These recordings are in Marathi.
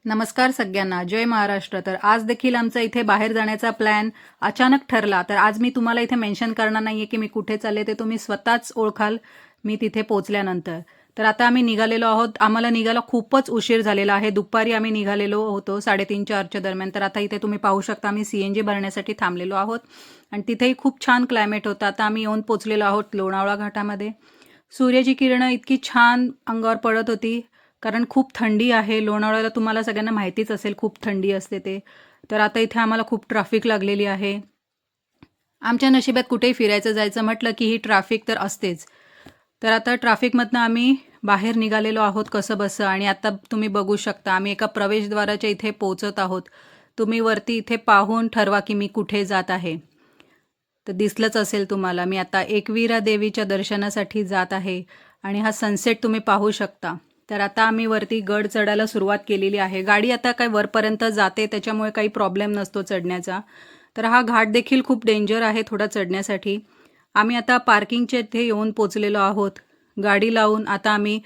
नमस्कार सगळ्यांना, जय महाराष्ट्र. तर आज देखील आमचा इथे बाहेर जाण्याचा प्लॅन अचानक ठरला. तर आज मी तुम्हाला इथे मेन्शन करणार नाहीये की मी कुठे चालले, ते तुम्ही स्वतःच ओळखाल मी तिथे पोहोचल्यानंतर. तर आता आम्ही निघालेलो आहोत. आम्हाला निघायला खूपच उशीर झालेला आहे. दुपारी आम्ही निघालेलो होतो 3:30-4च्या दरम्यान. तर आता इथे तुम्ही पाहू शकता आम्ही CNG भरण्यासाठी थांबलेलो आहोत आणि तिथेही खूप छान क्लायमेट होतं. आता आम्ही येऊन पोहोचलेलो आहोत लोणावळा घाटामध्ये. सूर्याची किरणं इतकी छान अंगावर पडत होती, कारण खूप थंडी आहे. लोणावळ्याला तुम्हाला सगळ्यांना माहितीच असेल, खूप थंडी असते ते. तर आता इथे आम्हाला खूप ट्रॅफिक लागलेली आहे. आमच्या नशिबात कुठेही फिरायचं जायचं म्हटलं की ही ट्रॅफिक तर असतेच. तर आता ट्रॅफिकमधनं आम्ही बाहेर निघालेलो आहोत कसंबसं आणि आता तुम्ही बघू शकता आम्ही एका प्रवेशद्वाराच्या इथे पोहोचत आहोत. तुम्ही वरती इथे पाहून ठरवा की मी कुठे जात आहे. तर दिसलंच असेल तुम्हाला, मी आता एकविरा देवीच्या दर्शनासाठी जात आहे आणि हा सनसेट तुम्ही पाहू शकता. तर आता आम्ही वरती गड चढायला सुरुवात केलेली आहे. गाडी आता काय वरपर्यंत जाते, त्याच्यामुळे काही प्रॉब्लेम नसतो चढण्याचा. तर हा घाट देखील खूप डेंजर आहे थोडा चढण्यासाठी. आम्ही आता पार्किंगच्या इथे येऊन पोचलेलो आहोत. गाडी लावून आता आम्ही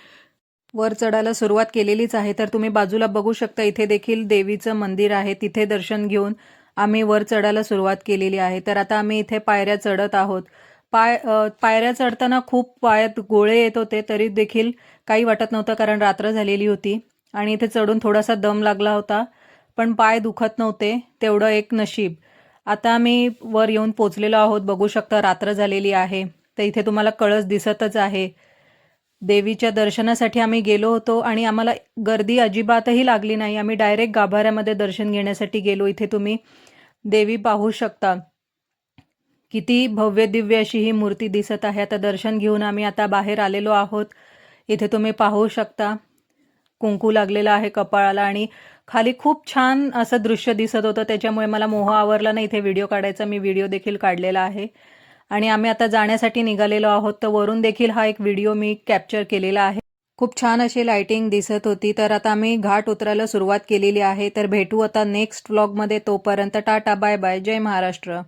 वर चढायला सुरुवात केलेलीच आहे. तर तुम्ही बाजूला बघू शकता, इथे देखील देवीचं मंदिर आहे. तिथे दर्शन घेऊन आम्ही वर चढायला सुरुवात केलेली आहे. तर आता आम्ही इथे पायऱ्या चढत आहोत. पायऱ्या चढताना खूप पायात गोळे येत होते, तरी देखील काही वाटत नव्हतं, कारण रात्र झालेली होती आणि इथे चढून थोडासा दम लागला होता, पण पाय दुखत नव्हते. तेवढं एक नशीब. आता आम्ही वर येऊन पोचलेलो आहोत. बघू शकता रात्र झालेली आहे. तर इथे तुम्हाला कळस दिसतच आहे. देवीच्या दर्शनासाठी आम्ही गेलो होतो आणि आम्हाला गर्दी अजिबातही लागली नाही. आम्ही डायरेक्ट गाभाऱ्यामध्ये दर्शन घेण्यासाठी गेलो. इथे तुम्ही देवी पाहू शकता. किती भव्य दिव्य अशी ही मूर्ती दिसत आहे. आता दर्शन घेऊन आम्ही आता बाहेर आलेलो आहोत. इथे तुम्ही पाहू शकता कुंकू लागलेलं आहे कपाळाला आणि खाली खूप छान असं दृश्य दिसत होतं. त्याच्यामुळे मला मोह आवरला नाही इथे व्हिडिओ काढायचा. मी व्हिडिओ देखील काढलेला आहे आणि आम्ही आता जाण्यासाठी निघालेलो आहोत. तर वरून देखील हा एक व्हिडिओ मी कॅप्चर केलेला आहे. खूप छान अशी लाइटिंग दिसत होती. तर आता आम्ही घाट उतरायला सुरुवात केलेली आहे. तर भेटू आता नेक्स्ट व्लॉगमध्ये. तोपर्यंत टाटा, बाय बाय, जय महाराष्ट्र.